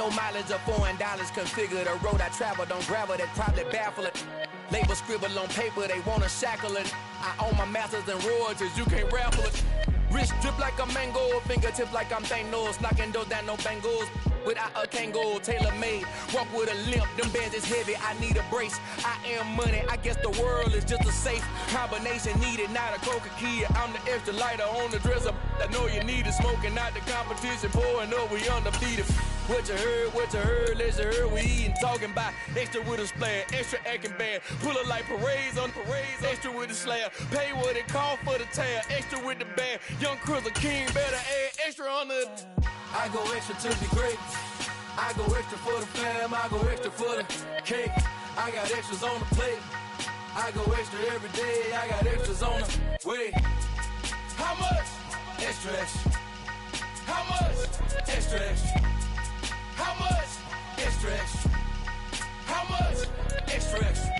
no mileage of $4. Configure the road I travel, don't gravel, that probably baffle it. Label scribble on paper, they wanna shackle it. I own my masters and royalties, you can't raffle it. Wrist drip like a mango, fingertips like I'm Thanos. Knocking doors down, no bangles. Without a Kango, tailor-made. Walk with a limp, them bands is heavy, I need a brace. I am money, I guess the world is just a safe combination needed, not a coca key. I'm the extra lighter on the dresser. I know you need it, smoking out the competition, pouring up, we undefeated. What you heard, let's hear we eating, talking about extra with a splash, extra acting bad. Pull it like parades on parades, extra with the slab. Pay what it cost for the tab, extra with the band. Young Cruz, a king, better add extra on the. I go extra to be great. I go extra for the fam, I go extra for the cake. I got extras on the plate. I go extra every day, I got extras on the way. How much? Extra, extra. How much? Extra, extra. How much? Extra, extra. How much? Extra, extra.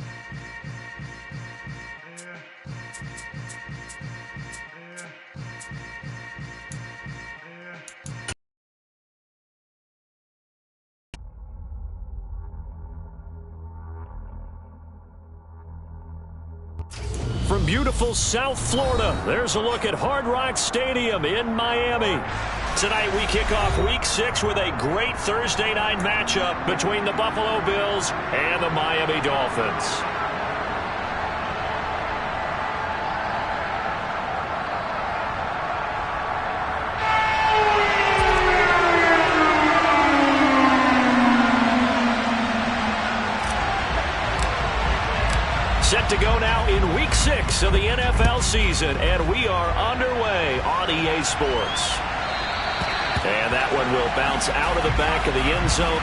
From beautiful South Florida, there's a look at Hard Rock Stadium in Miami. Tonight we kick off Week 6 with a great Thursday night matchup between the Buffalo Bills and the Miami Dolphins. Set to go now in Week 6 of the NFL season, and we are underway on EA Sports. And that one will bounce out of the back of the end zone.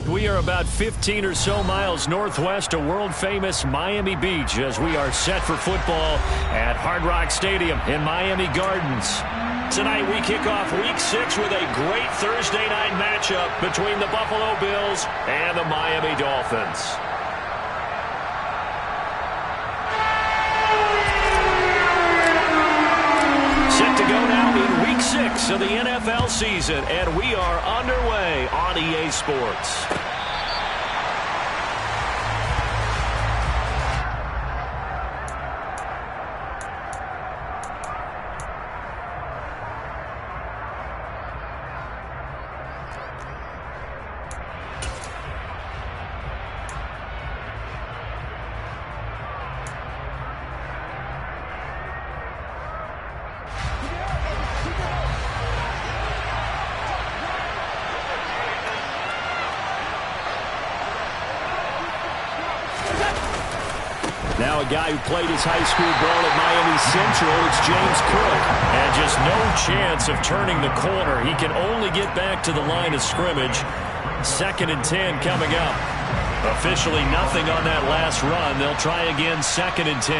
We are about 15 or so miles northwest of world-famous Miami Beach as we are set for football at Hard Rock Stadium in Miami Gardens. Tonight we kick off Week 6 with a great Thursday night matchup between the Buffalo Bills and the Miami Dolphins. Set to go now in Week 6 of the NFL season, and we are underway on EA Sports. Now a guy who played his high school ball at Miami Central, it's James Cook. And just no chance of turning the corner. He can only get back to the line of scrimmage. 2nd and 10 coming up. Officially nothing on that last run. They'll try again 2nd and 10.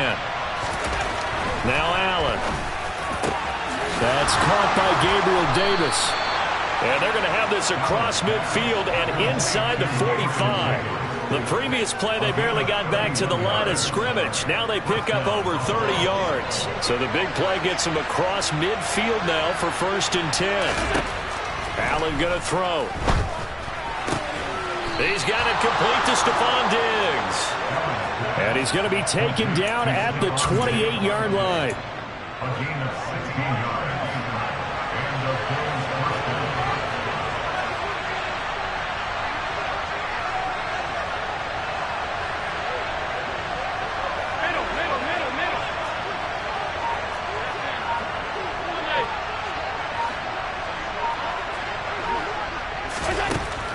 Now Allen. That's caught by Gabriel Davis. And they're going to have this across midfield and inside the 45. The previous play, they barely got back to the line of scrimmage. Now they pick up over 30 yards. So the big play gets them across midfield now for 1st and 10. Allen going to throw. He's got it complete to Stephon Diggs. And he's going to be taken down at the 28-yard line.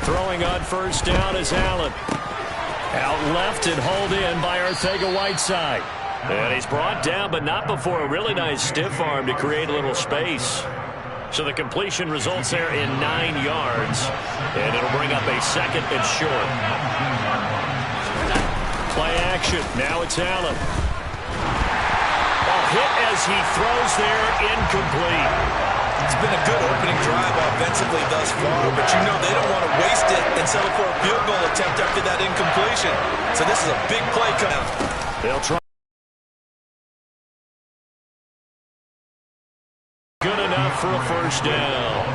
Throwing on first down is Allen. Out left and hauled in by Arcega-Whiteside. And he's brought down, but not before a really nice stiff arm to create a little space. So the completion results there in 9 yards. And it'll bring up a second and short. Play action. Now it's Allen. A hit as he throws there, incomplete. It's been a good opening drive offensively thus far, but you know they don't want to waste it and settle for a field goal attempt after that incompletion. So this is a big play coming. They'll try. Good enough for a first down.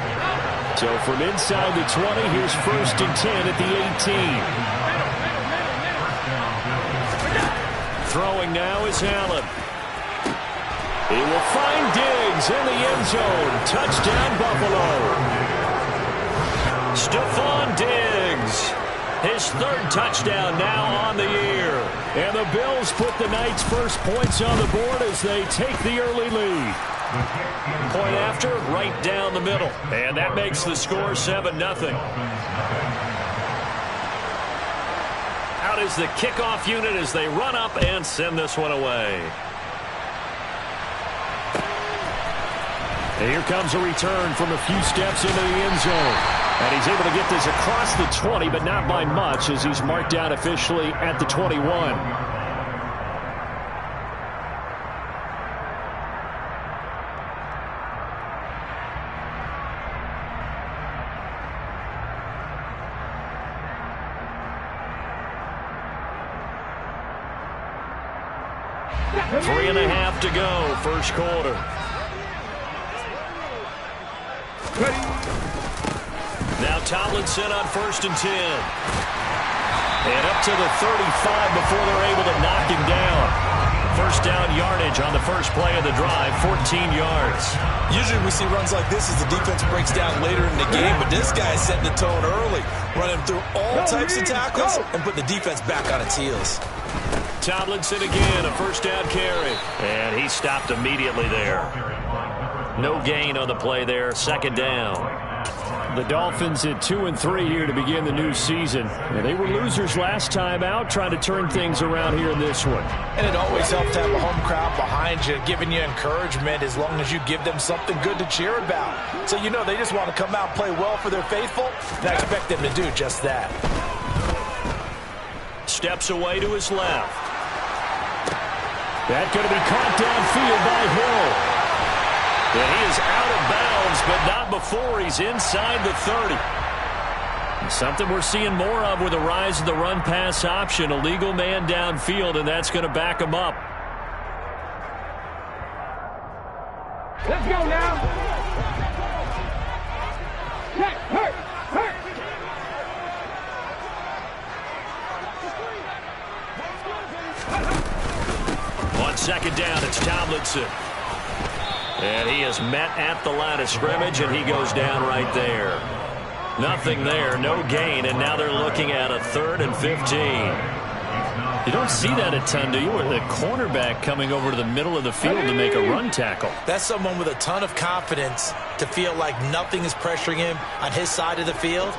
So from inside the 20, here's first and 10 at the 18. Throwing now is Allen. He will find Diggs in the end zone. Touchdown, Buffalo. Stephon Diggs. His third touchdown now on the year. And the Bills put the night's first points on the board as they take the early lead. Point after, right down the middle. And that makes the score 7-0. Out is the kickoff unit as they run up and send this one away. And here comes a return from a few steps into the end zone. And he's able to get this across the 20, but not by much as he's marked down officially at the 21. Three and a half to go, first quarter. Now Tomlinson on first and 10. And up to the 35 before they're able to knock him down. First down yardage on the first play of the drive, 14 yards. Usually we see runs like this as the defense breaks down later in the game, but this guy is setting the tone early, running through all types of tackles and putting the defense back on its heels. Tomlinson again, a first down carry. And he stopped immediately there. No gain on the play there, second down. The Dolphins at 2-3 here to begin the new season. And they were losers last time out, trying to turn things around here in this one. And it always helps to have a home crowd behind you, giving you encouragement as long as you give them something good to cheer about. So you know they just want to come out and play well for their faithful, and I expect them to do just that. Steps away to his left. That's going to be caught downfield by Hill. And he is out of bounds, but not before he's inside the 30. Something we're seeing more of with the rise of the run-pass option. A legal man downfield, and that's going to back him up. Let's go now. Check, hurt. On second down, it's Tomlinson. And he is met at the line of scrimmage, and he goes down right there. Nothing there, no gain, and now they're looking at a 3rd and 15. You don't see that a ton, do you? With the cornerback coming over to the middle of the field to make a run tackle. That's someone with a ton of confidence to feel like nothing is pressuring him on his side of the field.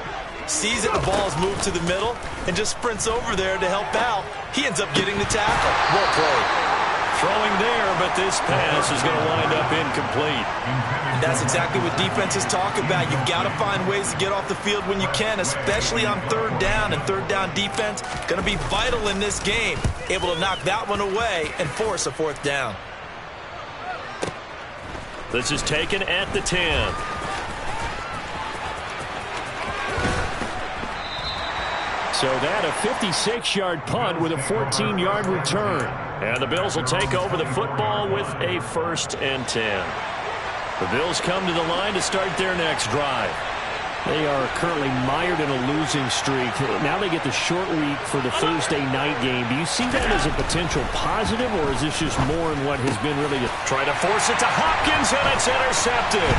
Sees that the ball's moved to the middle and just sprints over there to help out. He ends up getting the tackle. Well played. Throwing there, but this pass is going to wind up incomplete. And that's exactly what defenses talk about. You've got to find ways to get off the field when you can, especially on third down. And third down defense going to be vital in this game. Able to knock that one away and force a 4th down. This is taken at the 10. So that a 56-yard punt with a 14-yard return. And the Bills will take over the football with a 1st and 10. The Bills come to the line to start their next drive. They are currently mired in a losing streak. Now they get the short week for the Thursday night game. Do you see that as a potential positive, or is this just more in what has been really try to force it to Hopkins, and it's intercepted.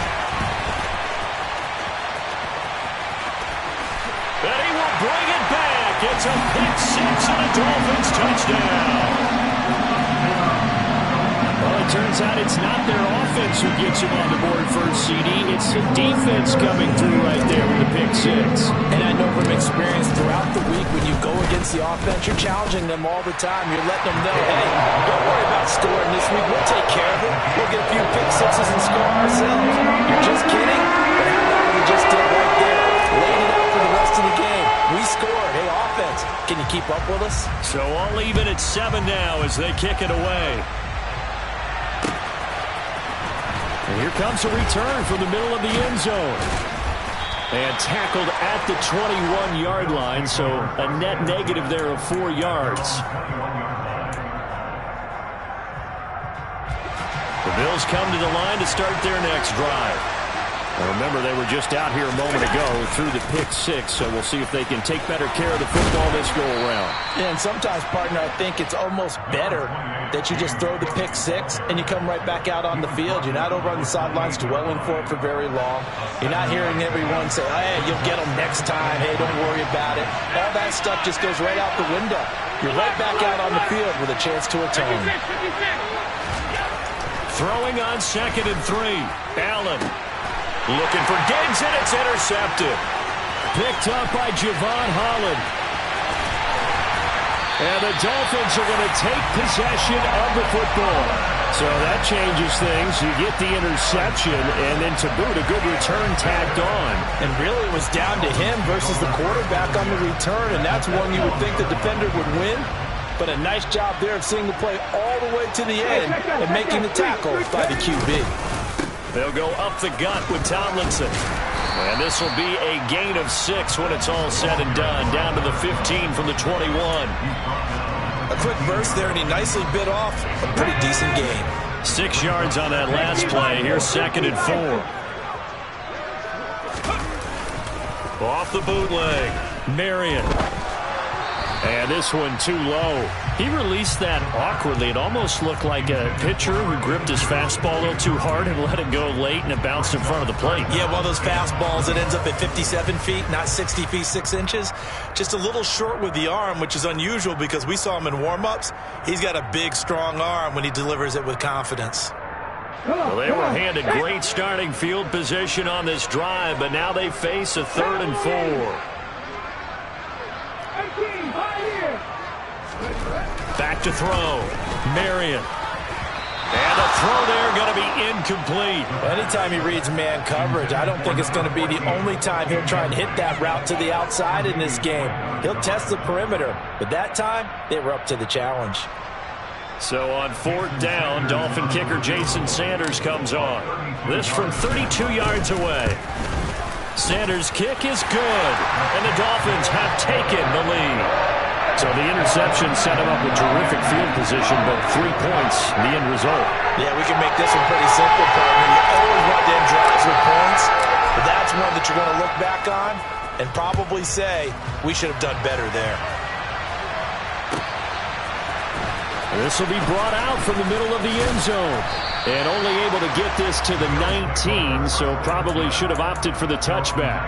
And he will bring it back. It's a pick six and a Dolphins touchdown. A turns out it's not their offense who gets them on the board first, CD. It's the defense coming through right there with the pick six. And I know from experience throughout the week when you go against the offense, you're challenging them all the time. You're letting them know, hey, don't worry about scoring this week. We'll take care of it. We'll get a few pick sixes and score ourselves. You're just kidding? But how about what we just did right there? Laid it out for the rest of the game. We scored. Hey, offense, can you keep up with us? So all even at 7 now as they kick it away. And here comes a return from the middle of the end zone. And tackled at the 21-yard line, so a net negative there of 4 yards. The Bills come to the line to start their next drive. Now remember, they were just out here a moment ago through the pick six, so we'll see if they can take better care of the football this go-around. Yeah, and sometimes, partner, I think it's almost better that you just throw the pick six and you come right back out on the field. You're not over on the sidelines dwelling for it for very long. You're not hearing everyone say, hey, you'll get them next time. Hey, don't worry about it. All that stuff just goes right out the window. You're right back out on the field with a chance to atone. Throwing on 2nd and 3. Allen. Looking for Diggs, and it's intercepted. Picked up by Javon Holland. And the Dolphins are going to take possession of the football. So that changes things. You get the interception, and then to boot, a good return tagged on. And really it was down to him versus the quarterback on the return, and that's one you would think the defender would win. But a nice job there of seeing the play all the way to the end and making the tackle by the QB. They'll go up the gut with Tomlinson. And this will be a gain of 6 when it's all said and done. Down to the 15 from the 21. A quick burst there, and he nicely bit off a pretty decent gain. 6 yards on that last play. Here's 2nd and 4. Off the bootleg. Marion. And this one too low. He released that awkwardly. It almost looked like a pitcher who gripped his fastball a little too hard and let it go late, and it bounced in front of the plate. Yeah, one of those fastballs that ends up at 57 feet, not 60 feet, 6 inches. Just a little short with the arm, which is unusual because we saw him in warm-ups. He's got a big, strong arm when he delivers it with confidence. Well, they were handed great starting field position on this drive, but now they face a 3rd and 4. Back to throw. Marion. And a throw there going to be incomplete. Anytime he reads man coverage, I don't think it's going to be the only time he'll try and hit that route to the outside in this game. He'll test the perimeter, but that time they were up to the challenge. So on 4th down, Dolphin kicker Jason Sanders comes on. This from 32 yards away. Sanders' kick is good, and the Dolphins have taken the lead. So the interception set him up with terrific field position, but 3 points, the end result. Yeah, we can make this one pretty simple, partner. You always want to end drives with points, but that's one that you're going to look back on and probably say, we should have done better there. This will be brought out from the middle of the end zone. And only able to get this to the 19, so probably should have opted for the touchback.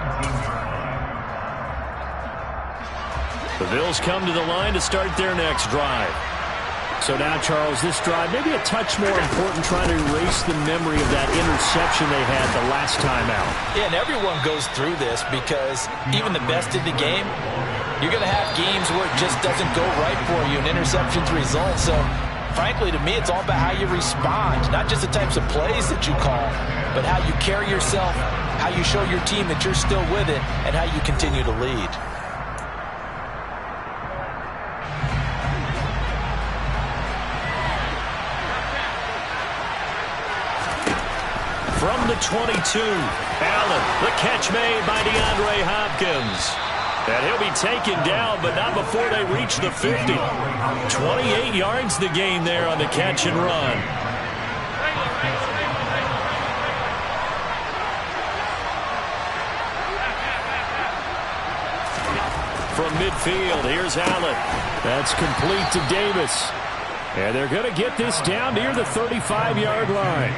The Bills come to the line to start their next drive. So now, Charles, this drive maybe a touch more important, trying to erase the memory of that interception they had the last time out. Yeah, and everyone goes through this because even the best in the game, you're going to have games where it just doesn't go right for you, and interceptions result. So, frankly, to me, it's all about how you respond, not just the types of plays that you call, but how you carry yourself, how you show your team that you're still with it, and how you continue to lead. From the 22, Allen, the catch made by DeAndre Hopkins. And he'll be taken down, but not before they reach the 50. 28 yards the gain there on the catch and run. From midfield, here's Allen. That's complete to Davis. And they're going to get this down near the 35-yard line.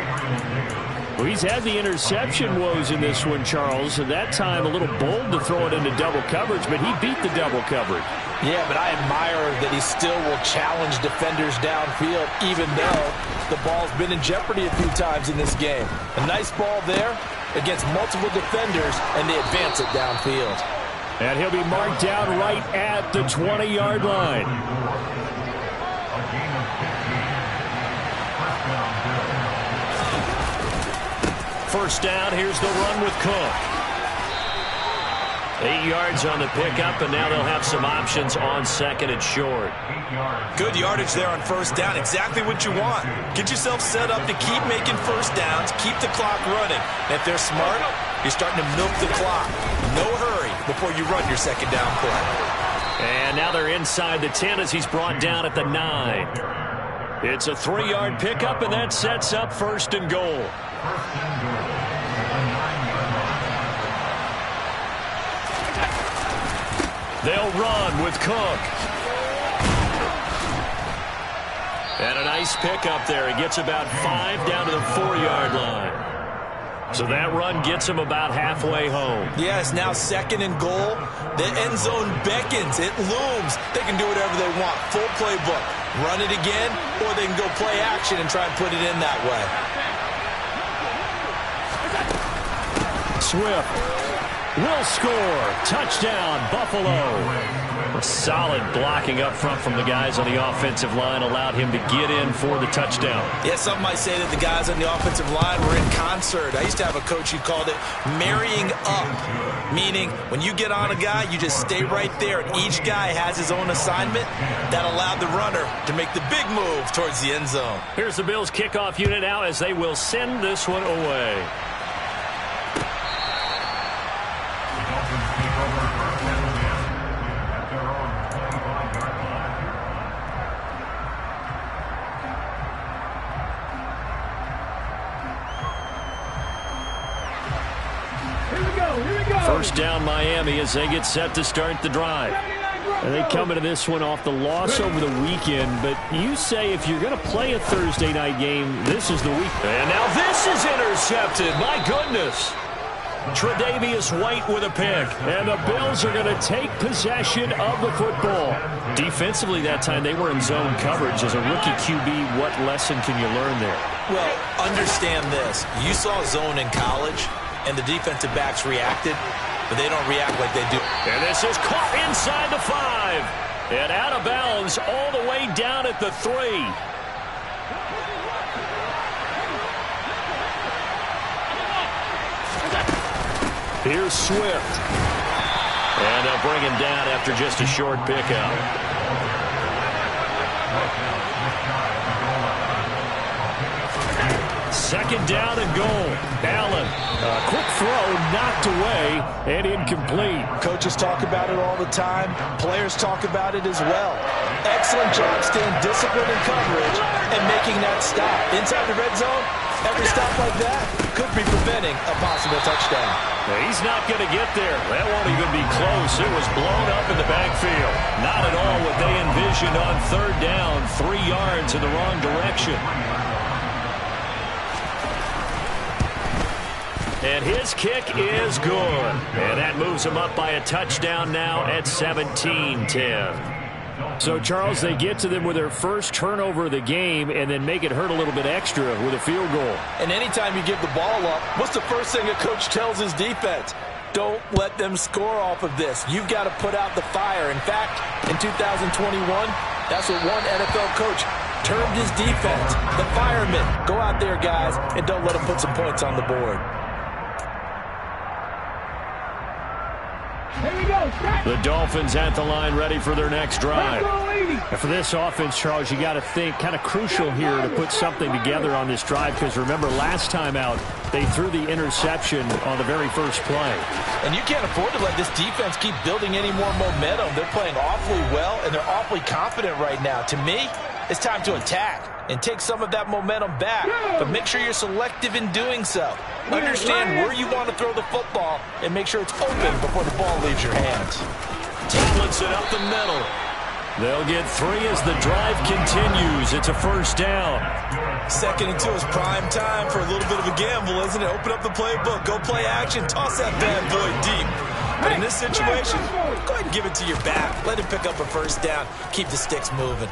Well, he's had the interception woes in this one, Charles, and that time a little bold to throw it into double coverage, but he beat the double coverage. Yeah, but I admire that he still will challenge defenders downfield, even though the ball's been in jeopardy a few times in this game. A nice ball there against multiple defenders, and they advance it downfield. And he'll be marked down right at the 20-yard line. First down, here's the run with Cook. 8 yards on the pickup, and now they'll have some options on second and short. Good yardage there on first down. Exactly what you want. Get yourself set up to keep making first downs, keep the clock running. And if they're smart, you're starting to milk the clock. No hurry before you run your second down play. And now they're inside the 10 as he's brought down at the 9. It's a 3-yard pickup, and that sets up first and goal. They'll run with Cook. And a nice pickup there. He gets about 5 down to the 4-yard line. So that run gets him about halfway home. Yes, now second and goal. The end zone beckons. It looms. They can do whatever they want. Full playbook. Run it again, or they can go play action and try and put it in that way. Swift will score. Touchdown, Buffalo. Solid blocking up front from the guys on the offensive line allowed him to get in for the touchdown. Yeah, some might say that the guys on the offensive line were in concert. I used to have a coach who called it marrying up, meaning when you get on a guy, you just stay right there, and each guy has his own assignment. That allowed the runner to make the big move towards the end zone. Here's the Bills kickoff unit now as they will send this one away. First down Miami as they get set to start the drive. And they come into this one off the loss over the weekend, but you say if you're going to play a Thursday night game, this is the week. And now this is intercepted. My goodness. Tre'Davious White with a pick. And the Bills are going to take possession of the football. Defensively that time, they were in zone coverage. As a rookie QB, what lesson can you learn there? Well, understand this. You saw zone in college, and the defensive backs reacted, but they don't react like they do. And this is caught inside the 5. And out of bounds all the way down at the 3. Here's Swift. And they'll bring him down after just a short pickup. Second down and goal. Allen, a quick throw, knocked away, and incomplete. Coaches talk about it all the time. Players talk about it as well. Excellent job staying disciplined in coverage and making that stop. Inside the red zone, every stop like that could be preventing a possible touchdown. He's not going to get there. That won't even be close. It was blown up in the backfield. Not at all what they envisioned on third down. 3 yards in the wrong direction. And his kick is good. And that moves him up by a touchdown now at 17-10. So, Charles, they get to them with their first turnover of the game and then make it hurt a little bit extra with a field goal. And anytime you give the ball up, what's the first thing a coach tells his defense? Don't let them score off of this. You've got to put out the fire. In fact, in 2021, that's what one NFL coach termed his defense, the firemen. Go out there, guys, and don't let them put some points on the board. The Dolphins at the line ready for their next drive. And for this offense, Charles, you got to think kind of crucial here to put something together on this drive because remember last time out they threw the interception on the very first play. And you can't afford to let this defense keep building any more momentum. They're playing awfully well and they're awfully confident right now. To me, it's time to attack and take some of that momentum back. But make sure you're selective in doing so. Understand where you want to throw the football and make sure it's open before the ball leaves your hands. Tomlinson up the middle. They'll get 3 as the drive continues. It's a first down. Second and 2 is prime time for a little bit of a gamble, isn't it? Open up the playbook. Go play action. Toss that bad boy deep. But in this situation, go ahead and give it to your back. Let him pick up a first down. Keep the sticks moving.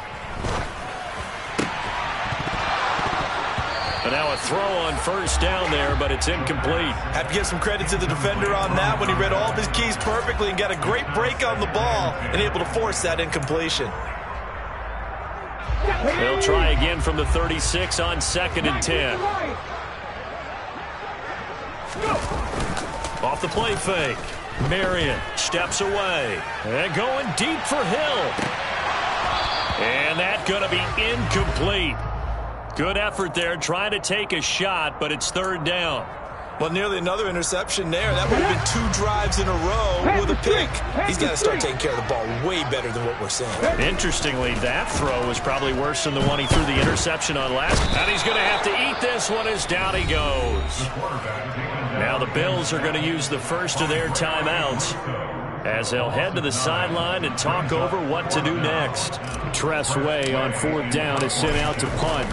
And now a throw on first down there, but it's incomplete. Have to give some credit to the defender on that when he read all of his keys perfectly and got a great break on the ball and able to force that incompletion. They'll try again from the 36 on 2nd and 10. Off the play fake. Marion steps away. And going deep for Hill. And that's going to be incomplete. Good effort there trying to take a shot, but it's 3rd down. Well, nearly another interception there. That would have been 2 drives in a row with a pick. He's got to start taking care of the ball way better than what we're seeing. Interestingly, that throw was probably worse than the one he threw the interception on last. And he's going to have to eat this one as down he goes. Now the Bills are going to use the first of their timeouts as they'll head to the sideline and talk over what to do next. Tress Way on 4th down is sent out to punt.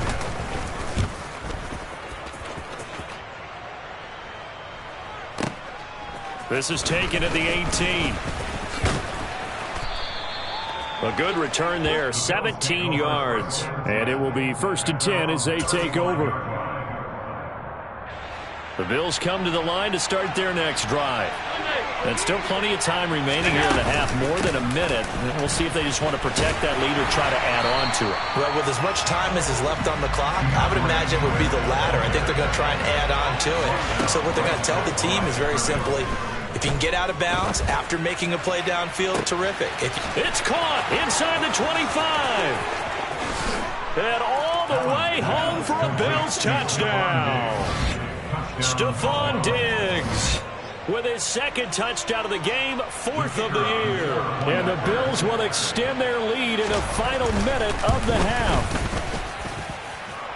This is taken at the 18. A good return there, 17 yards. And it will be 1st and 10 as they take over. The Bills come to the line to start their next drive. And still plenty of time remaining here in the half, more than a minute. And we'll see if they just want to protect that lead or try to add on to it. Well, with as much time as is left on the clock, I would imagine it would be the latter. I think they're going to try and add on to it. So what they're going to tell the team is very simply, if you can get out of bounds after making a play downfield, terrific. It's caught inside the 25. And all the way home for a Bills touchdown. Stephon Diggs with his 2nd touchdown of the game, 4th of the year. And the Bills will extend their lead in the final minute of the half.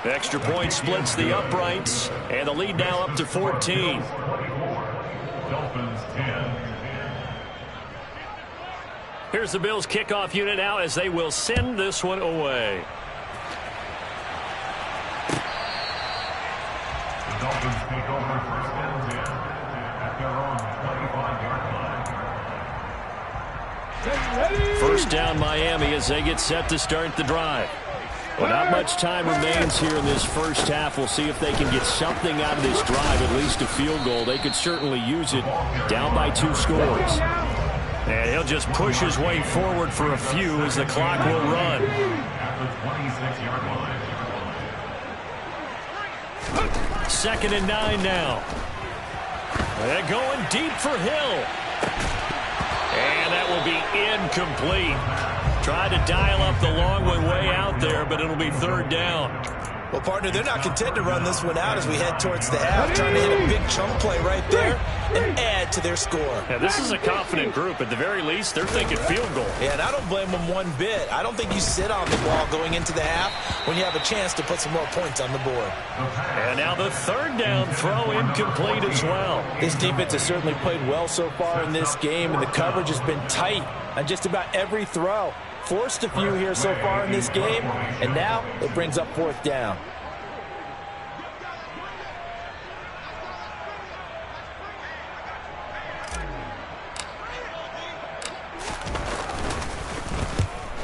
The extra point splits the uprights, and the lead now up to 14. Here's the Bills kickoff unit now as they will send this one away. The Dolphins take over 1st and 10 at their own 25-yard line. First down Miami as they get set to start the drive. Well, not much time remains here in this first half. We'll see if they can get something out of this drive, at least a field goal. They could certainly use it down by 2 scores. And he'll just push his way forward for a few as the clock will run. At the 26-yard line. 2nd and 9 now. They're going deep for Hill. And that will be incomplete. Tried to dial up the long one way out there, but it'll be 3rd down. Well, partner, they're not content to run this one out as we head towards the half, trying to hit a big chunk play right there and add to their score. Yeah, this is a confident group. At the very least, they're thinking field goal. Yeah, and I don't blame them one bit. I don't think you sit on the ball going into the half when you have a chance to put some more points on the board. And now the 3rd down throw incomplete as well. This defense has certainly played well so far in this game, and the coverage has been tight on just about every throw. Forced a few here so far in this game, and now it brings up 4th down.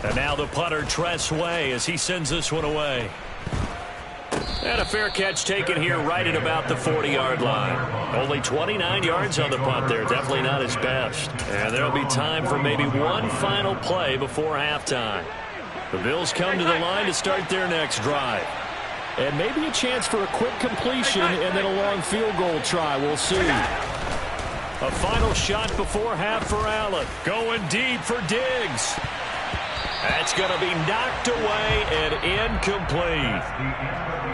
And now the punter, Tress Way, as he sends this one away. And a fair catch taken here right at about the 40-yard line. Only 29 yards on the punt there. Definitely not his best. And there'll be time for maybe one final play before halftime. The Bills come to the line to start their next drive. And maybe a chance for a quick completion and then a long field goal try. We'll see. A final shot before half for Allen. Going deep for Diggs. That's going to be knocked away and incomplete.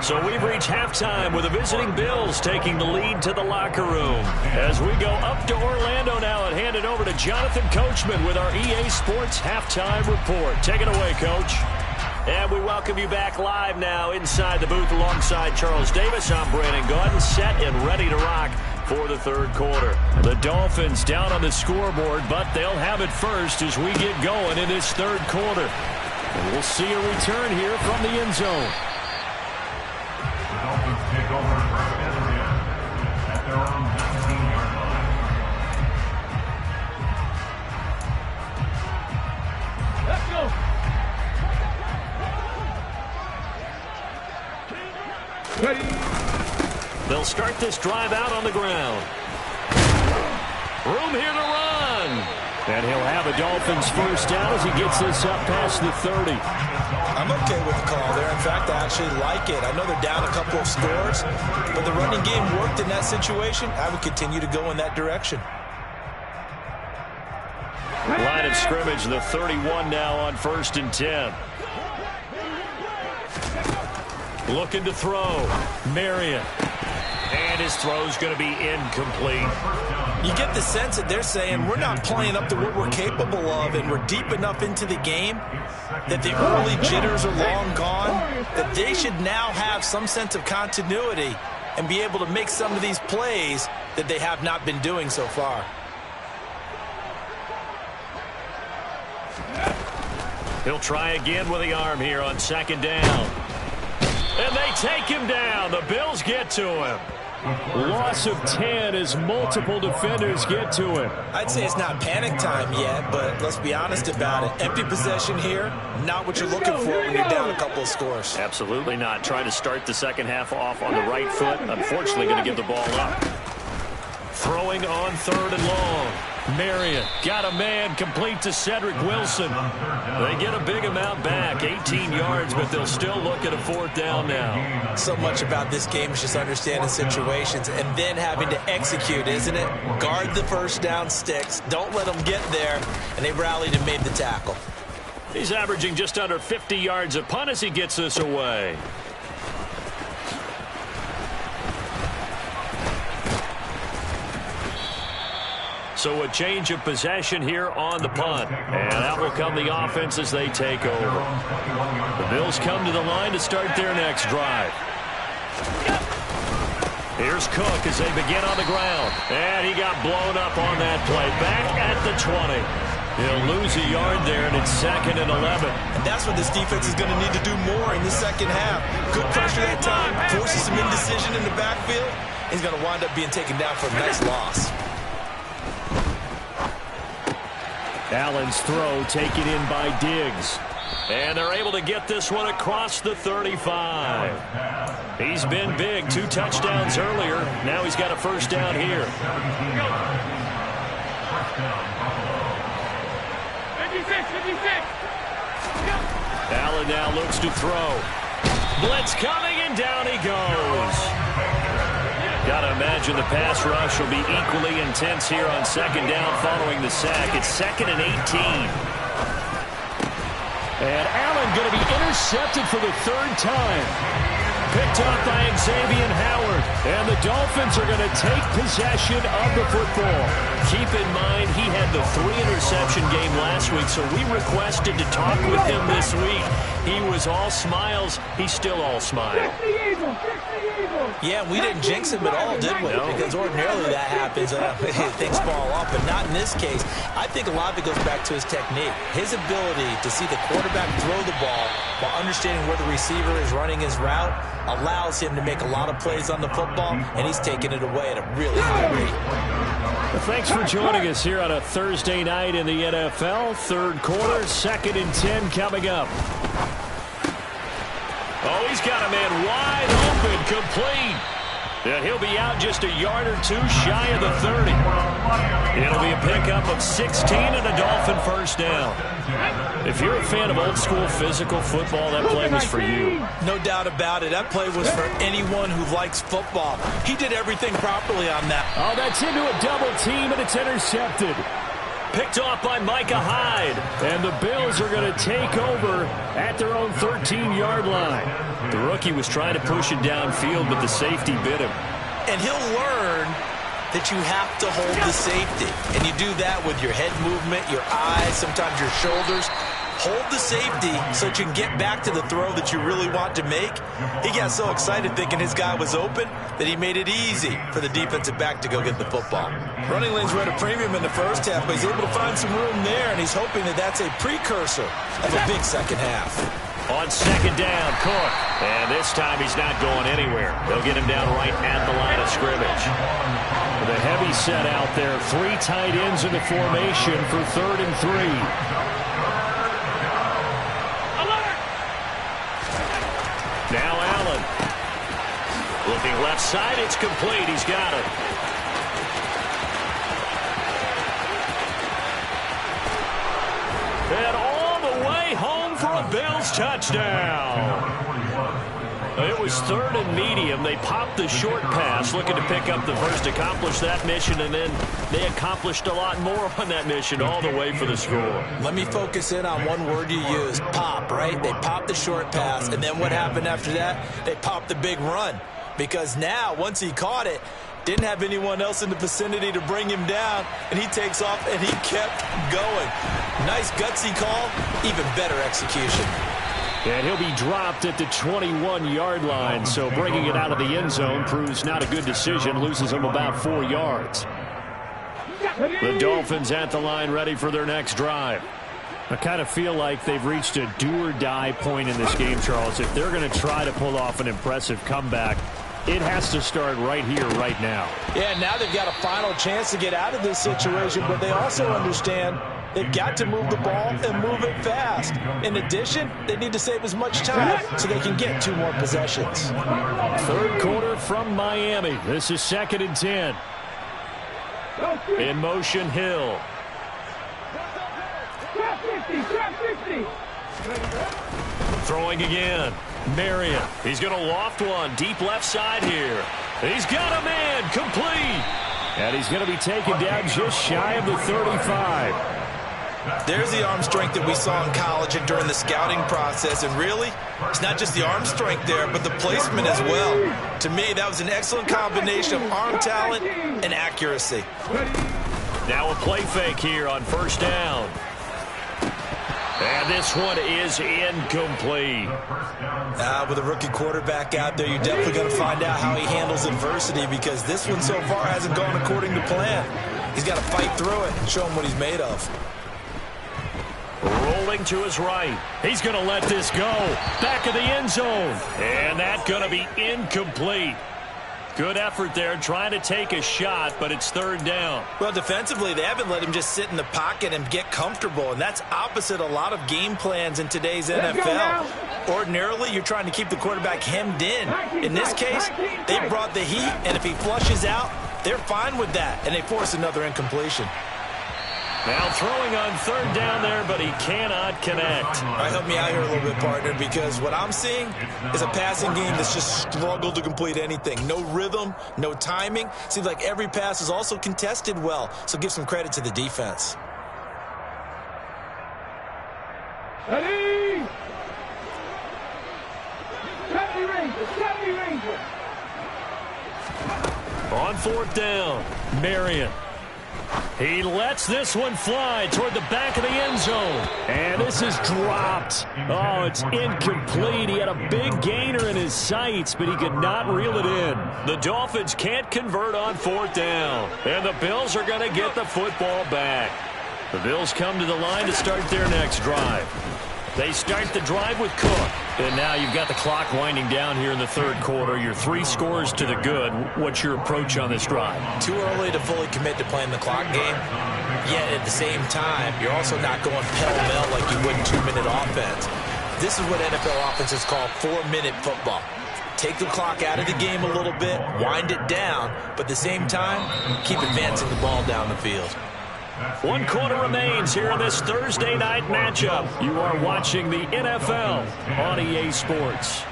So we've reached halftime with the visiting Bills taking the lead to the locker room. As we go up to Orlando now and hand it over to Jonathan Coachman with our EA Sports Halftime Report. Take it away, Coach. And we welcome you back live now inside the booth alongside Charles Davis. I'm Brandon Gaudin, set and ready to rock for the 3rd quarter. The Dolphins down on the scoreboard, but they'll have it first as we get going in this 3rd quarter. And we'll see a return here from the end zone. The Dolphins take over 1st and 10 at their own 19-yard line. Let's go. Ready. They'll start this drive out on the ground. Room here to run. And he'll have a Dolphins first down as he gets this up past the 30. I'm okay with the call there. In fact, I actually like it. I know they're down a couple of scores, but the running game worked in that situation. I would continue to go in that direction. Line of scrimmage, the 31 now on 1st and 10. Looking to throw. Marion. And his throw's going to be incomplete. You get the sense that they're saying we're not playing up to what we're capable of, and we're deep enough into the game that the early jitters are long gone, that they should now have some sense of continuity and be able to make some of these plays that they have not been doing so far. He'll try again with the arm here on 2nd down. And they take him down. The Bills get to him. Loss of 10 as multiple defenders get to him. I'd say it's not panic time yet, but let's be honest about it. Empty possession here, not what you're looking for when you're down a couple of scores. Absolutely not. Trying to start the second half off on the right foot. Unfortunately, going to give the ball up. Throwing on 3rd and long. Marion got a man complete to Cedric Wilson. They get a big amount back, 18 yards, but they'll still look at a 4th down now. So much about this game is just understanding situations and then having to execute, isn't it? Guard the first down sticks. Don't let them get there. And they rallied and made the tackle. He's averaging just under 50 yards a punt as he gets this away. So a change of possession here on the punt. And out will come the offense as they take over. The Bills come to the line to start their next drive. Here's Cook as they begin on the ground. And he got blown up on that play. Back at the 20. He'll lose a yard there, and it's 2nd and 11. And that's what this defense is going to need to do more in the second half. Good pressure that time. Forces some indecision in the backfield. He's going to wind up being taken down for a nice loss. Allen's throw taken in by Diggs. And they're able to get this one across the 35. He's been big. 2 touchdowns earlier. Now he's got a first down here. 56. Allen now looks to throw. Blitz coming, and down he goes. Got to imagine the pass rush will be equally intense here on 2nd down following the sack. It's 2nd and 18. And Allen going to be intercepted for the 3rd time. Picked up by Xavier Howard. And the Dolphins are going to take possession of the football. Keep in mind, he had the 3-interception game last week, so we requested to talk with him this week. He was all smiles. He's still all smiles. Yeah, we didn't jinx him at all, did we? No. Because ordinarily that happens. Things fall off, but not in this case. I think a lot of it goes back to his technique. His ability to see the quarterback throw the ball while understanding where the receiver is running his route allows him to make a lot of plays on the football, and he's taking it away at a really high rate. Well, thanks for joining us here on a Thursday night in the NFL. 3rd quarter, 2nd and 10 coming up. Oh, he's got a man wide open, complete. And he'll be out just a yard or 2 shy of the 30. It'll be a pickup of 16 and a Dolphin first down. If you're a fan of old-school physical football, that play was for you. No doubt about it. That play was for anyone who likes football. He did everything properly on that. Oh, that's into a double team, and it's intercepted. Picked off by Micah Hyde. And the Bills are going to take over at their own 13-yard line. The rookie was trying to push it downfield, but the safety bit him. And he'll learn that you have to hold the safety. And you do that with your head movement, your eyes, sometimes your shoulders. Hold the safety so that you can get back to the throw that you really want to make. He got so excited thinking his guy was open that he made it easy for the defensive back to go get the football. Running lanes were at a premium in the first half, but he's able to find some room there, and he's hoping that that's a precursor of a big second half. On 2nd down, Cook. And this time he's not going anywhere. They'll get him down right at the line of scrimmage. The heavy set out there. 3 tight ends in the formation for 3rd and 3. Now Allen. Looking Left side, it's complete. He's got it. And all the way home for a Bills touchdown. It was 3rd and medium. They popped the short pass, looking to pick up the first, accomplish that mission, and then they accomplished a lot more on that mission all the way for the score. Let me focus in on one word you used, pop, right? They popped the short pass, and then what happened after that? They popped the big run. Because now, once he caught it, didn't have anyone else in the vicinity to bring him down, and he takes off, and he kept going. Nice gutsy call, even better execution. And he'll be dropped at the 21-yard line, so bringing it out of the end zone proves not a good decision, loses him about 4 yards. The Dolphins at the line ready for their next drive. I kind of feel like they've reached a do-or-die point in this game, Charles. If they're going to try to pull off an impressive comeback, it has to start right here, right now. Yeah, now they've got a final chance to get out of this situation, but they also understand they've got to move the ball and move it fast. In addition, they need to save as much time so they can get 2 more possessions. 3rd quarter from Miami. This is 2nd and 10. In motion, Hill. Throwing again. Marion. He's going to loft one. Deep left side here. He's got a man. Complete. And he's going to be taken down just shy of the 35. There's the arm strength that we saw in college and during the scouting process. And really, it's not just the arm strength there, but the placement as well. To me, that was an excellent combination of arm talent and accuracy. Now a play fake here on 1st down. And this one is incomplete. With a rookie quarterback out there, you're definitely going to find out how he handles adversity, because this one so far hasn't gone according to plan. He's got to fight through it and show him what he's made of. Rolling to his right. He's going to let this go. Back of the end zone. And that's going to be incomplete. Good effort there, trying to take a shot, but it's 3rd down. Well, defensively, they haven't let him just sit in the pocket and get comfortable, and that's opposite a lot of game plans in today's NFL. Ordinarily, you're trying to keep the quarterback hemmed in. In this case, they brought the heat, and if he flushes out, they're fine with that, and they force another incompletion. Now throwing on 3rd down there, but he cannot connect. All right, help me out here a little bit, partner, because what I'm seeing is a passing game that's just struggled to complete anything. No rhythm, no timing. Seems like every pass is also contested well, so give some credit to the defense. Ready? 70 Ranger. On 4th down, Marion. He lets this one fly toward the back of the end zone. And this is dropped. Oh, it's incomplete. He had a big gainer in his sights, but he could not reel it in. The Dolphins can't convert on 4th down. And the Bills are going to get the football back. The Bills come to the line to start their next drive. They start the drive with Cook. And now you've got the clock winding down here in the 3rd quarter. You're 3 scores to the good. What's your approach on this drive? Too early to fully commit to playing the clock game. Yet at the same time, you're also not going pell-mell like you would in 2-minute offense. This is what NFL offenses call 4-minute football. Take the clock out of the game a little bit, wind it down, but at the same time, keep advancing the ball down the field. 1 quarter remains here in this Thursday night matchup. You are watching the NFL on EA Sports.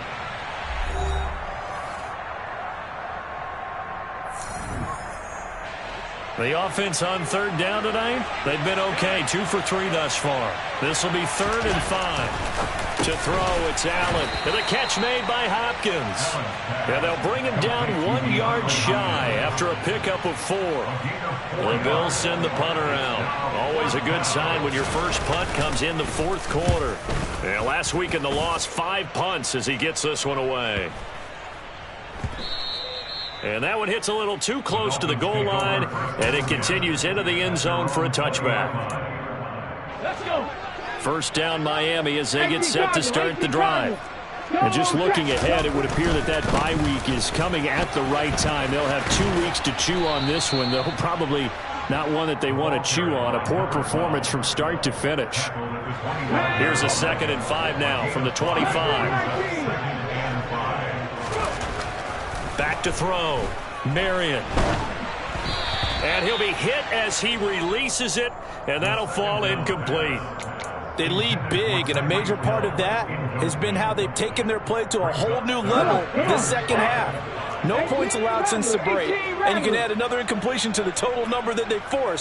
The offense on 3rd down tonight, they've been okay. 2 for 3 thus far. This will be 3rd and 5. To throw, it's Allen. And the catch made by Hopkins. And they'll bring him down 1 yard shy after a pickup of 4. The Bills send the punter out. Always a good sign when your first punt comes in the 4th quarter. And last week in the loss, 5 punts as he gets this one away. And that one hits a little too close to the goal line, and it continues into the end zone for a touchback. Let's go. 1st down Miami as they get set to start the drive. And just looking ahead, it would appear that that bye week is coming at the right time. They'll have 2 weeks to chew on this one, though probably not one that they want to chew on. A poor performance from start to finish. Here's a 2nd and 5 now from the 25. Back to throw. Marion. And he'll be hit as he releases it, and that'll fall incomplete. They lead big, and a major part of that has been how they've taken their play to a whole new level this second half. No points allowed since the break, and you can add another incompletion to the total number that they forced.